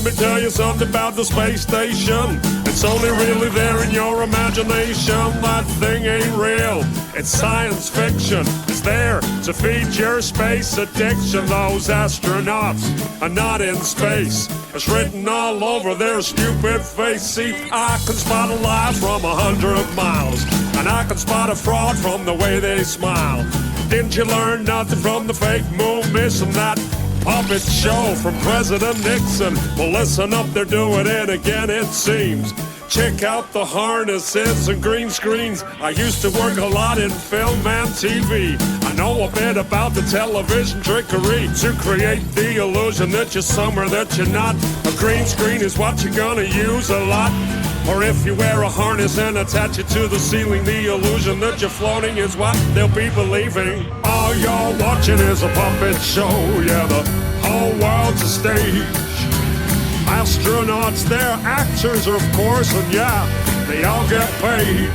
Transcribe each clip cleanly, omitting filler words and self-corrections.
me tell you something about the space station. It's only really there in your imagination. That thing ain't real, it's science fiction. It's there to feed your space addiction. Those astronauts are not in space. It's written all over their stupid face. See, I can spot a lie from 100 miles, and I can spot a fraud from the way they smile. Didn't you learn nothing from the fake moon mission? That puppet show from President Nixon. Well, listen up, they're doing it again, it seems. Check out the harnesses and green screens. I used to work a lot in film and TV. I know a bit about the television trickery to create the illusion that you're somewhere that you're not. A green screen is what you're gonna use a lot. Or if you wear a harness and attach it to the ceiling, the illusion that you're floating is what they'll be believing. All you're watching is a puppet show. Yeah, the whole world's a stage. Astronauts, they're actors, of course, and yeah, they all get paid.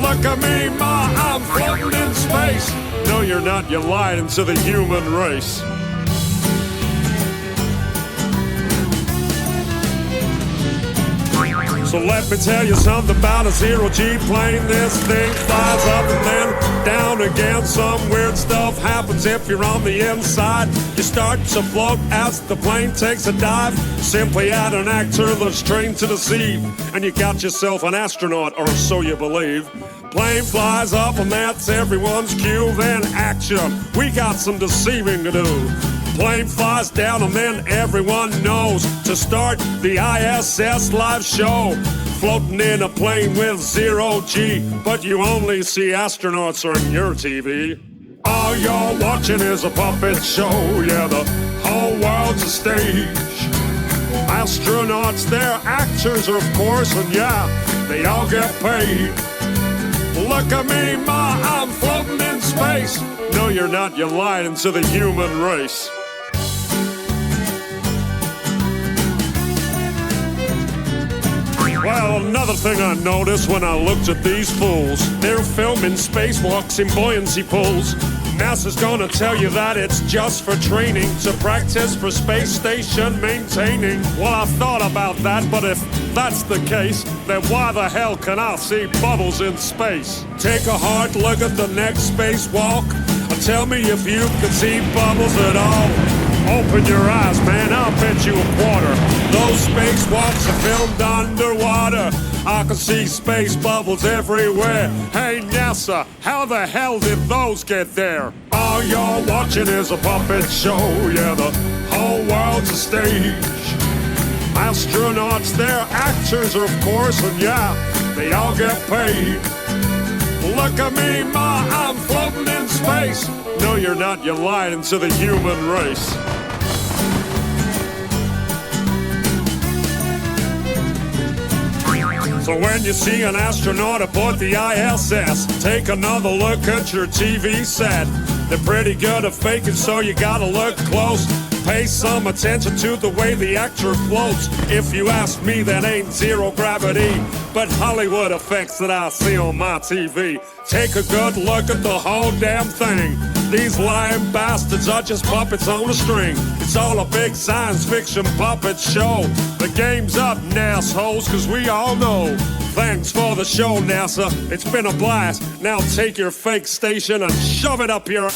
Look at me, ma, I'm floating in space. No, you're not, you're lying to the human race. So let me tell you something about a zero-G plane. This thing flies up and then down again. Some weird stuff happens if you're on the inside. You start to float as the plane takes a dive. Simply add an actor that's trained to deceive, and you got yourself an astronaut, or so you believe. Plane flies up and that's everyone's cue. Then action, we got some deceiving to do. Plane flies down and then everyone knows to start the ISS live show. Floating in a plane with zero-G, but you only see astronauts on your TV. All you're watching is a puppet show. Yeah, the whole world's a stage. Astronauts, they're actors, of course, and yeah, they all get paid. Look at me, ma, I'm floating in space. No, you're not, you're lying to the human race. Well, another thing I noticed when I looked at these fools, they're filming spacewalks in buoyancy pools. NASA's gonna tell you that it's just for training, to practice for space station maintaining. Well, I thought about that, but if that's the case, then why the hell can I see bubbles in space? Take a hard look at the next spacewalk, and tell me if you can see bubbles at all. Open your eyes, man, I'll bet you a quarter. Those spacewalks are filmed underwater. I can see space bubbles everywhere. Hey, NASA, how the hell did those get there? All you're watching is a puppet show. Yeah, the whole world's a stage. Astronauts, they're actors, of course, and yeah, they all get paid. Look at me, ma, I'm floating in space. No, you're not, you're lying to the human race. So when you see an astronaut aboard the ISS, take another look at your TV set. They're pretty good at faking, so you gotta look close. Pay some attention to the way the actor floats. If you ask me, that ain't zero gravity, but Hollywood effects that I see on my TV. Take a good look at the whole damn thing. These lying bastards are just puppets on a string. It's all a big science fiction puppet show. The game's up, NASHoles, cause we all know. Thanks for the show, NASA. It's been a blast. Now take your fake station and shove it up your...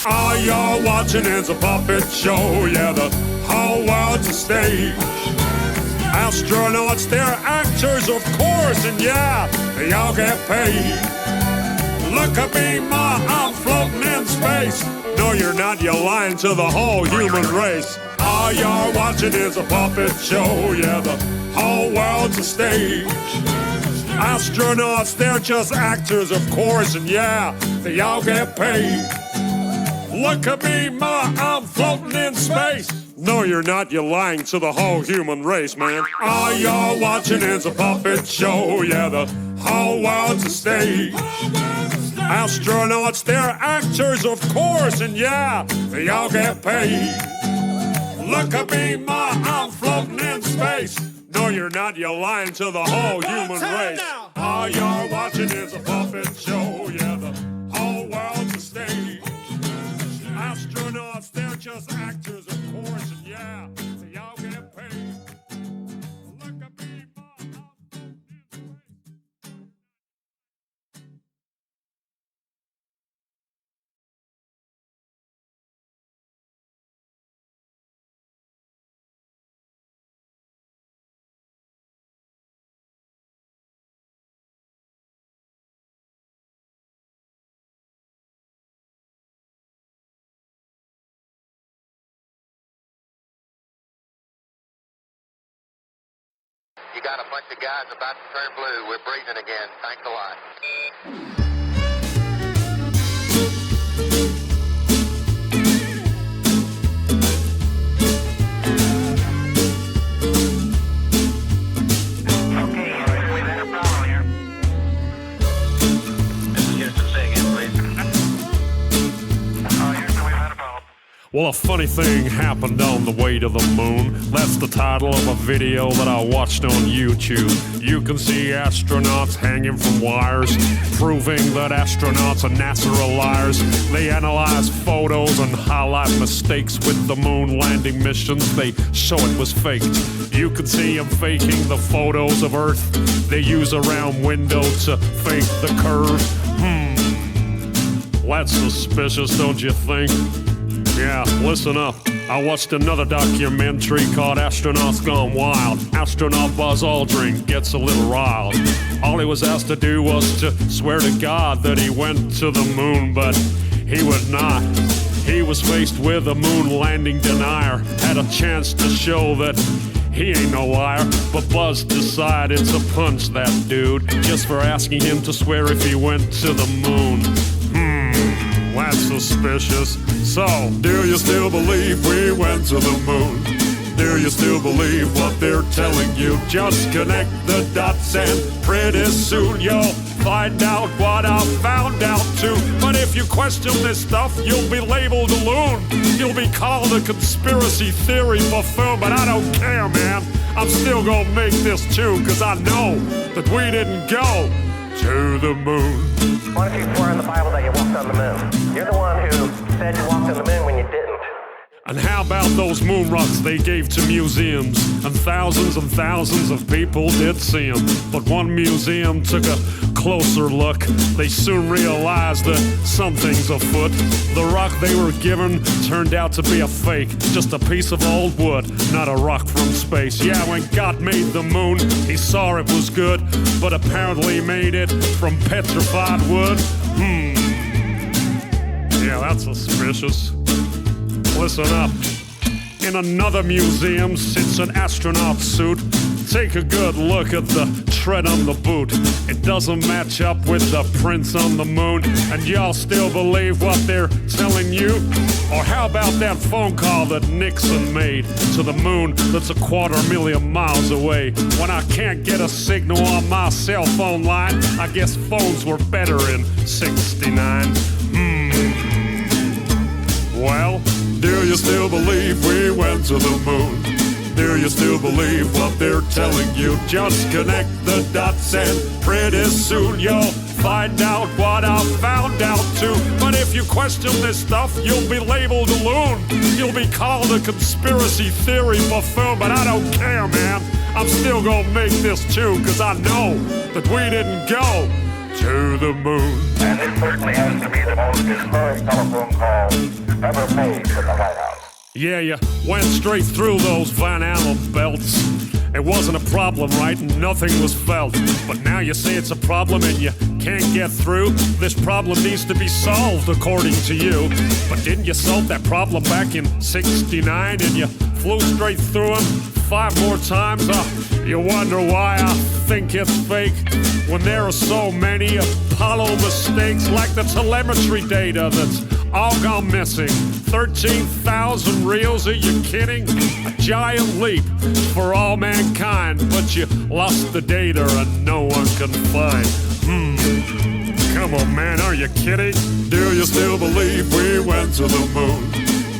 All you're watching is a puppet show. Yeah, the whole world's a stage. Astronauts, they're actors, of course, and yeah, they all get paid. Look at me, ma, I'm floating in space. No, you're not, you're lying to the whole human race. All you're watching is a puppet show. Yeah, the whole world's a stage. Astronauts, they're just actors, of course, and yeah, they all get paid. Look at me, ma, I'm floating in space. No, you're not, you're lying to the whole human race, man. All you're watching is a puppet show. Yeah, the whole world's a stage. Astronauts, they're actors, of course, and yeah, they all get paid. Look at me, ma, I'm floating in space. No, you're not, you're lying to the whole human race. All you're watching is a puppet show. Yeah, the whole world's a stage. Astronauts, they're just actors, of course, and yeah, they all get You got a bunch of guys about to turn blue. We're breathing again. Thanks a lot. Well, a funny thing happened on the way to the moon. That's the title of a video that I watched on YouTube. You can see astronauts hanging from wires, proving that astronauts and NASA are liars. They analyze photos and highlight mistakes with the moon landing missions. They show it was faked. You can see them faking the photos of Earth. They use a round window to fake the curve. That's suspicious, don't you think? Yeah, listen up. I watched another documentary called Astronauts Gone Wild. Astronaut Buzz Aldrin gets a little riled. All he was asked to do was to swear to God that he went to the moon, but he would not. He was faced with a moon landing denier. Had a chance to show that he ain't no liar, but Buzz decided to punch that dude just for asking him to swear if he went to the moon. That's suspicious. So, do you still believe we went to the moon? Do you still believe what they're telling you? Just connect the dots and pretty soon you'll find out what I found out too. But if you question this stuff, you'll be labeled a loon. You'll be called a conspiracy theory buffoon, but I don't care, man. I'm still gonna make this too, cause I know that we didn't go to the moon. Why don't you swear in the Bible that you walked on the moon? You're the one who said you walked on the moon when you didn't. And how about those moon rocks they gave to museums? And thousands of people did see them. But one museum took a closer look. They soon realized that something's afoot. The rock they were given turned out to be a fake. Just a piece of old wood, not a rock from space. Yeah, when God made the moon, he saw it was good, but apparently made it from petrified wood. Yeah, that's suspicious. Listen up. In another museum sits an astronaut suit. Take a good look at the tread on the boot. It doesn't match up with the prints on the moon. And y'all still believe what they're telling you? Or how about that phone call that Nixon made to the moon that's 250,000 miles away? When I can't get a signal on my cell phone line, I guess phones were better in '69. Well, do you still believe we went to the moon? Do you still believe what they're telling you? Just connect the dots and pretty soon you'll find out what I found out too. But if you question this stuff, you'll be labeled a loon. You'll be called a conspiracy theory buffoon, but I don't care, man. I'm still gonna make this too, cause I know that we didn't go to the moon. And it certainly has to be the most historic telephone call ever made in the White House. Yeah, you went straight through those Van Allen belts. It wasn't a problem, right? Nothing was felt. But now you say it's a problem and you can't get through. This problem needs to be solved, according to you. But didn't you solve that problem back in '69 and you flew straight through them 5 more times? You wonder why I think it's fake when there are so many Apollo mistakes, like the telemetry data that's all gone missing. 13,000 reels, are you kidding? A giant leap for all mankind, but you lost the data and no one can find. Come on, man, are you kidding? Do you still believe we went to the moon?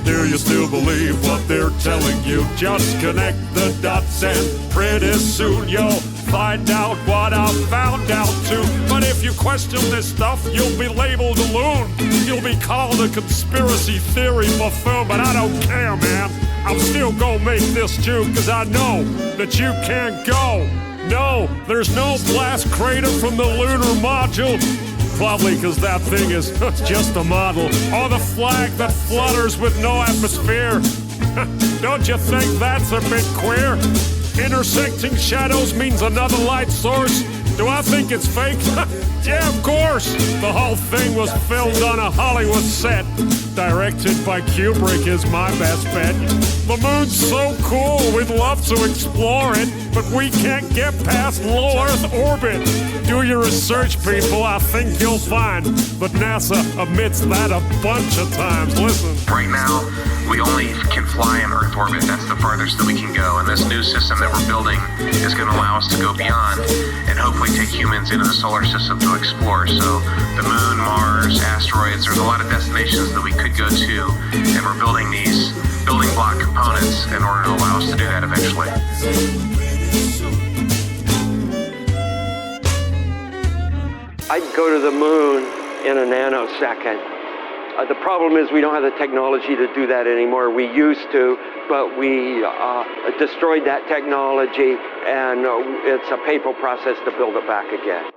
Do you still believe what they're telling you? Just connect the dots and pretty soon you'll find out what I found out too. But if you question this stuff, you'll be labeled a loon. You'll be called a conspiracy theory buffoon, but I don't care, man. I'm still gonna make this too, cause I know that you can't go. No, there's no blast crater from the lunar module. Probably cause that thing is just a model. Or the flag that flutters with no atmosphere. Don't you think that's a bit queer? Intersecting shadows means another light source. Do I think it's fake? Yeah, of course. The whole thing was filmed on a Hollywood set. Directed by Kubrick is my best bet. The moon's so cool, we'd love to explore it, but we can't get past low Earth orbit. Do your research, people, I think you'll find that NASA admits that a bunch of times. Listen. Right now, we only can fly in Earth orbit. That's the farthest that we can go. And this new system that we're building is going to allow us to go beyond and hopefully take humans into the solar system to explore. So the moon, Mars, asteroids, there's a lot of destinations that we could go to. And we're building these building block components in order to allow us to do that eventually. I'd go to the moon in a nanosecond. The problem is we don't have the technology to do that anymore. We used to, but we destroyed that technology, and it's a painful process to build it back again.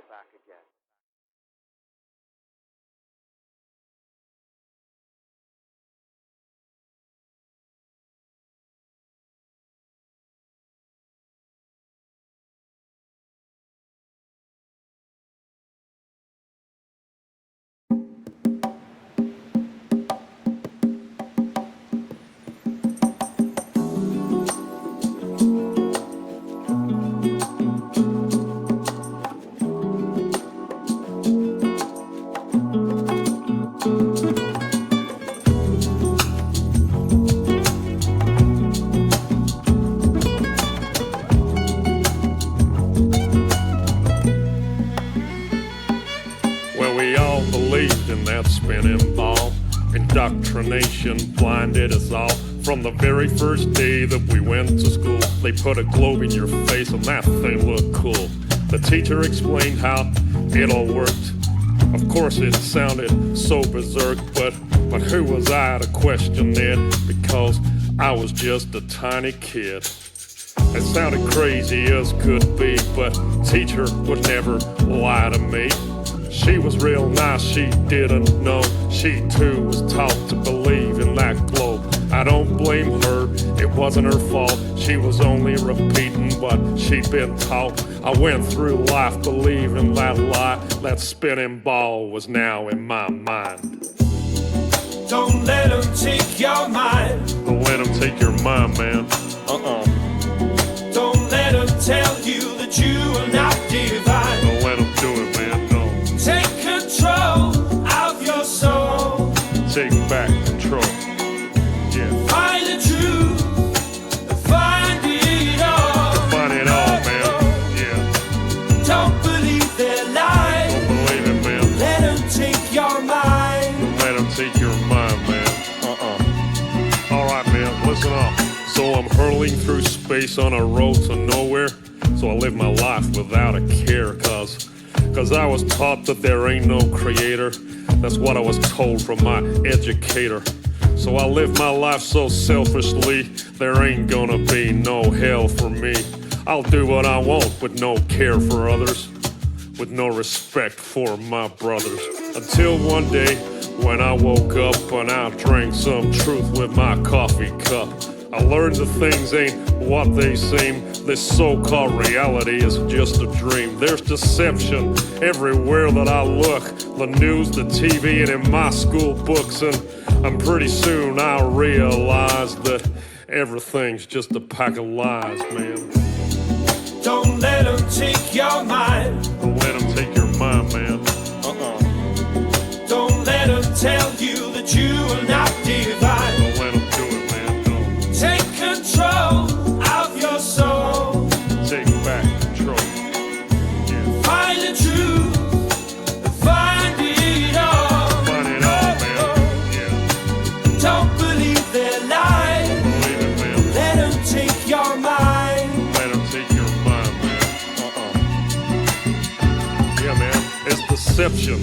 Spinning ball. Indoctrination blinded us all. From the very first day that we went to school, they put a globe in your face and that thing looked cool. The teacher explained how it all worked. Of course it sounded so berserk, but who was I to question it? Because I was just a tiny kid. It sounded crazy as could be, but teacher would never lie to me. She was real nice, she didn't know. She too was taught to believe in that globe. I don't blame her, it wasn't her fault. She was only repeating what she'd been taught. I went through life believing that lie. That spinning ball was now in my mind. Don't let them take your mind. Don't let them take your mind, man. Don't let them tell you that you are not divine. Don't let them do it, man. Take control of your soul. Take back control. Yeah. Find the truth. Find it all. Find it all, man. Yeah. Don't believe their lies. Don't believe it, man. Let them take your mind. Don't let them take your mind, man. Alright, man, listen up. So I'm hurling through space on a road to nowhere. So I live my life without a care, cause I was taught that there ain't no creator. That's what I was told from my educator. So I live my life so selfishly, there ain't gonna be no hell for me. I'll do what I want with no care for others, with no respect for my brothers. Until one day when I woke up and I drank some truth with my coffee cup. I learned that things ain't what they seem. This so-called reality is just a dream. There's deception everywhere that I look. The news, the TV, and in my school books. And pretty soon I'll realize that everything's just a pack of lies, man. Don't let them take your mind. Don't let them take your mind, man. Don't let them tell you that you are not divine. Don't let them do it, man. No. Take control of your soul. Take back control. Yeah. Find the truth. Find it all. Find it all, man. Yeah. Don't believe their lies. Don't believe it, man. Let them take your mind. Let them take your mind, man. Yeah, man. It's deception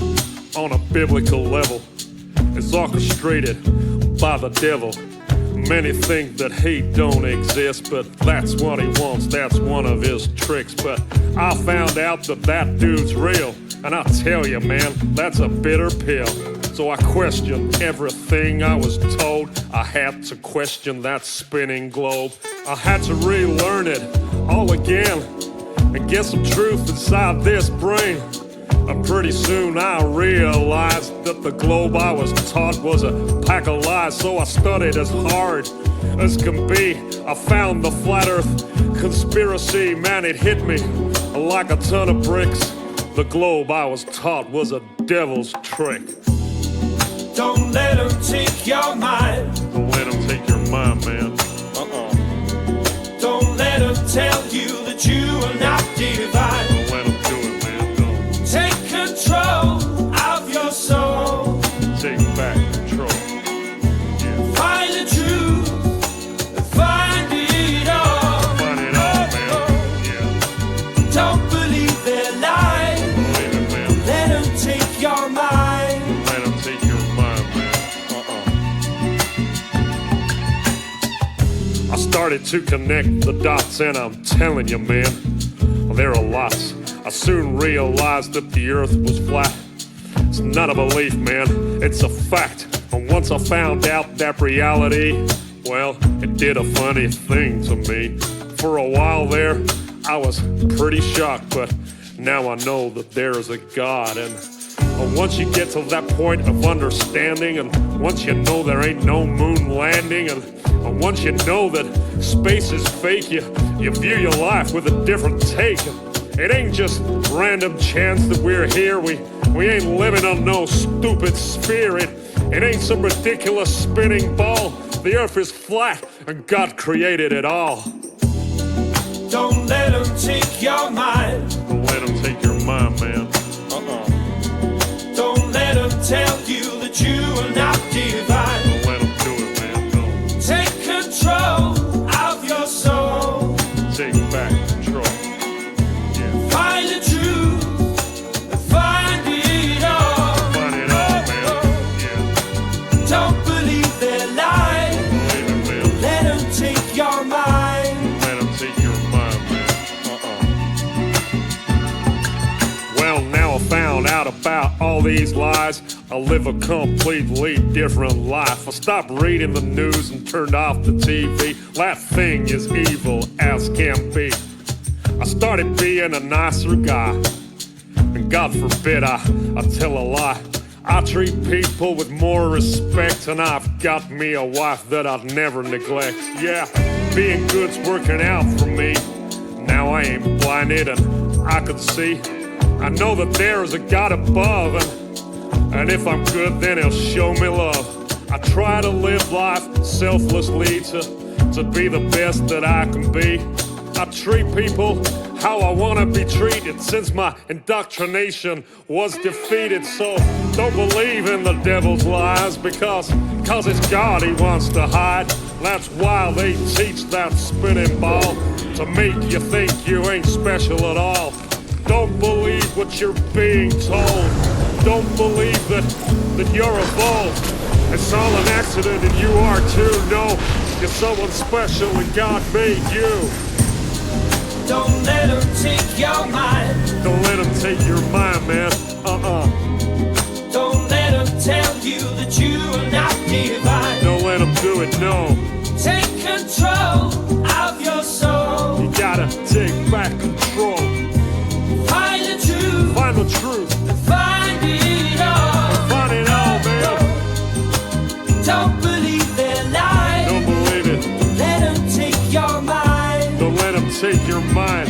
on a biblical level. It's orchestrated by the devil. Many think that hate don't exist, but that's what he wants, that's one of his tricks. But I found out that dude's real, and I tell you, man, that's a bitter pill. So I questioned everything I was told. I had to question that spinning globe. I had to relearn it all again. and get some truth inside this brain. And pretty soon I realized that the globe I was taught was a pack of lies. So I studied as hard as can be. I found the flat earth conspiracy. Man, it hit me like a ton of bricks. The globe I was taught was a devil's trick. Don't let them take your mind. Don't let them take your mind, man. Don't let them tell you that you are not divine. Don't let them do it, man. Don't. Take control of your soul. Take back control. Yeah. Find the truth, find it all. Find it all, man. Yeah. Don't believe their lies. Believe it, man. Let them take your mind. Let them take your mind, man. I started to connect the dots, and I'm telling you, man, there are lots. I soon realized that the earth was flat. It's not a belief, man, it's a fact. And once I found out that reality, well, it did a funny thing to me. For a while there, I was pretty shocked, but now I know that there is a God. And once you get to that point of understanding, and once you know there ain't no moon landing, and once you know that space is fake, you view your life with a different take. It ain't just random chance that we're here. We ain't living on no stupid sphere. It ain't some ridiculous spinning ball. The earth is flat and God created it all. Don't let them take your mind. Don't let them take your mind, man. Don't let them tell you that you are not divine. Don't let them do it, man. Don't. Take control of your soul. Take back control. Yeah. Find the truth, find it all. Find it all, man. Yeah. Don't believe their lies. Believe it, man. Let them take your mind. Let them take your mind, man. Well, now I found out about all these lies. I live a completely different life. I stopped reading the news and turned off the TV. That thing is evil as can be. I started being a nicer guy, and God forbid I tell a lie. I treat people with more respect, and I've got me a wife that I'd never neglect. Yeah, being good's working out for me. Now I ain't blinded and I could see. I know that there is a God above, and if I'm good, then he'll show me love. I try to live life selflessly to be the best that I can be. I treat people how I want to be treated since my indoctrination was defeated. So don't believe in the devil's lies because it's God he wants to hide. That's why they teach that spinning ball, to make you think you ain't special at all. Don't believe what you're being told. Don't believe that you're evolved. It's all an accident and you are too. No, you're someone special and God made you. Don't let them take your mind. Don't let them take your mind, man. Don't let them tell you that you are not divine. Don't let them do it, no. Take control of your soul. You gotta take back control. Find the truth. Find the truth. Find it all. Find it all, man. Don't believe their lies. Don't believe it. Let them take your mind. Don't let them take your mind.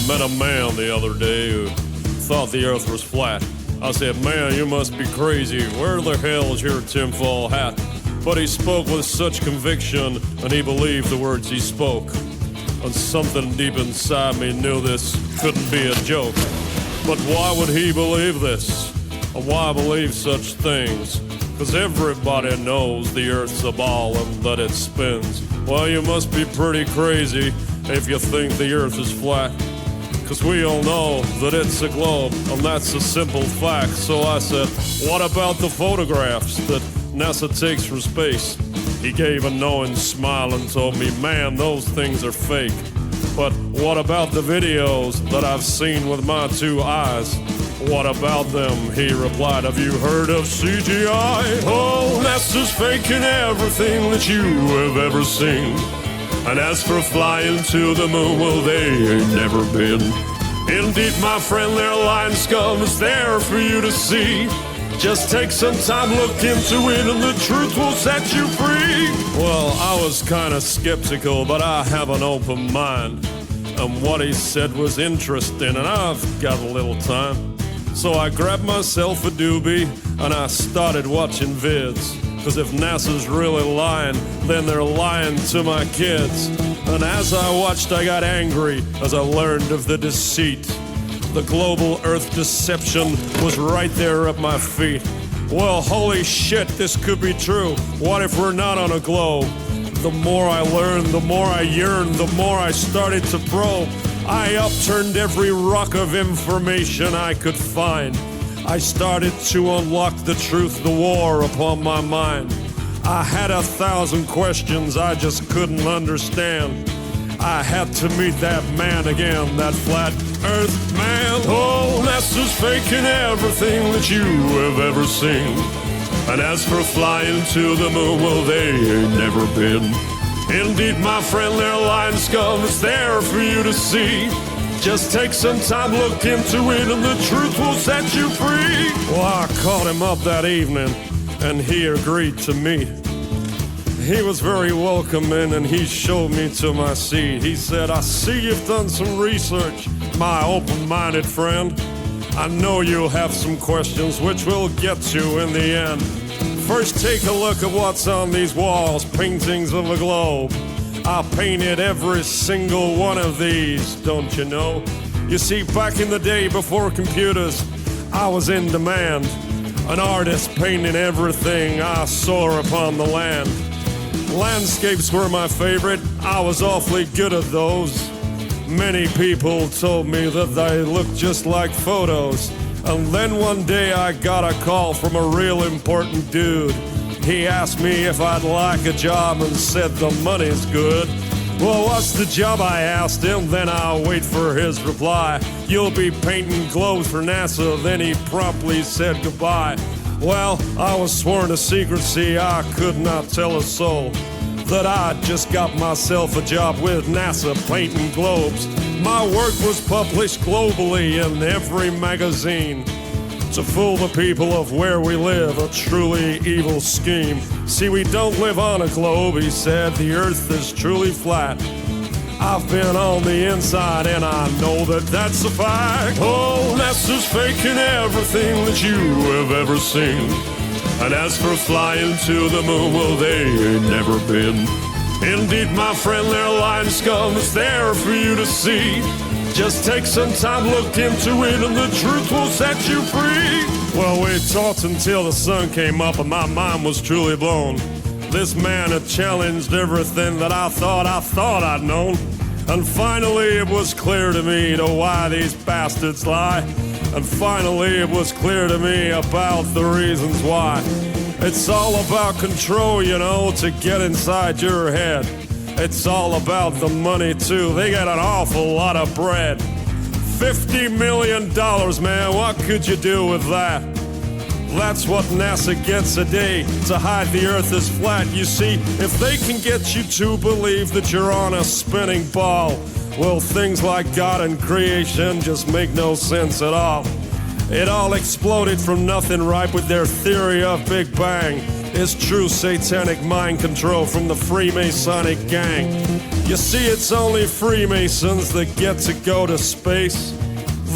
met a man the other day who thought the earth was flat. I said, man, you must be crazy. Where the hell is your tinfoil hat? But he spoke with such conviction, and he believed the words he spoke. And something deep inside me knew this couldn't be a joke. But why would he believe this? And why believe such things? 'Cause everybody knows the earth's a ball and that it spins. Well, you must be pretty crazy if you think the earth is flat. 'Cause we all know that it's a globe, and that's a simple fact. So I said, what about the photographs that NASA takes from space? He gave a knowing smile and told me, man, those things are fake. But what about the videos that I've seen with my two eyes? What about them? He replied, have you heard of CGI? Oh, NASA's faking everything that you have ever seen. And as for flying to the moon, well, they ain't never been. Indeed, my friend, their line scum is there for you to see. Just take some time, look into it, and the truth will set you free. Well, I was kind of skeptical, but I have an open mind. And what he said was interesting, and I've got a little time. So I grabbed myself a doobie, and I started watching vids. 'Cause if NASA's really lying, then they're lying to my kids. And as I watched, I got angry as I learned of the deceit. The global earth deception was right there at my feet. Well, holy shit, this could be true. What if we're not on a globe? The more I learned, the more I yearned, the more I started to probe. I upturned every rock of information I could find. I started to unlock the truth, the war upon my mind. I had 1,000 questions I just couldn't understand. I had to meet that man again, that flat earth man. Oh, NASA's faking everything that you have ever seen. And as for flying to the moon, well, they ain't never been. Indeed, my friend, their line scum is there for you to see. Just take some time, look into it, and the truth will set you free. Well, I called him up that evening, and he agreed to meet. He was very welcoming, and he showed me to my seat. He said, I see you've done some research, my open-minded friend. I know you'll have some questions, which we'll get to in the end. First, take a look at what's on these walls, paintings of a globe. I painted every single one of these, don't you know? You see, back in the day before computers, I was in demand. An artist painting everything I saw upon the land. Landscapes were my favorite, I was awfully good at those. Many people told me that they looked just like photos. And then one day I got a call from a real important dude. He asked me if I'd like a job and said the money's good. Well, what's the job, I asked him, then I'll wait for his reply. You'll be painting globes for NASA, then he promptly said goodbye. Well, I was sworn to secrecy, I could not tell a soul that I just got myself a job with NASA painting globes. My work was published globally in every magazine to fool the people of where we live, a truly evil scheme. See, we don't live on a globe, he said, the earth is truly flat. I've been on the inside and I know that that's a fact. Oh, NASA's faking everything that you have ever seen. And as for flying to the moon, well, they ain't never been. Indeed, my friend, their line scum is there for you to see. Just take some time, look into it, and the truth will set you free. Well, we talked until the sun came up and my mind was truly blown. This man had challenged everything that I thought I'd known. And finally it was clear to me to why these bastards lie. And finally it was clear to me about the reasons why. It's all about control, you know, to get inside your head. It's all about the money too, they got an awful lot of bread. $50 million, man, what could you do with that? That's what NASA gets a day to hide the earth is flat. You see, if they can get you to believe that you're on a spinning ball, well, things like God and creation just make no sense at all. It all exploded from nothing, right, with their theory of Big Bang. is true satanic mind control from the Freemasonic gang. You see, it's only Freemasons that get to go to space.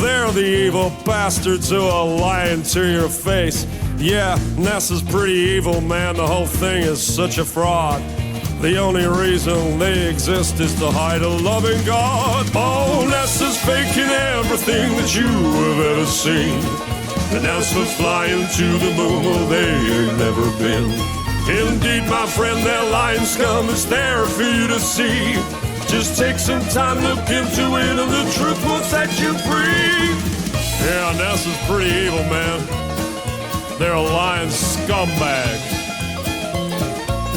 They're the evil bastards who are lying to your face. Yeah, NASA's pretty evil, man. The whole thing is such a fraud. The only reason they exist is to hide a loving God. Oh, NASA's faking everything that you have ever seen. And NASA's flying to the moon, well, they ain't never been. Indeed, my friend, their lying scum is there for you to see. Just take some time, look into it, and the truth will set you free. Yeah, NASA's pretty evil, man. They're a lying scumbag.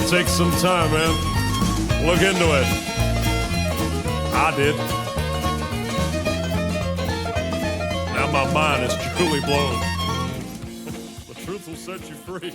Take some time, man. Look into it. I did. Now my mind is truly blown. The truth will set you free.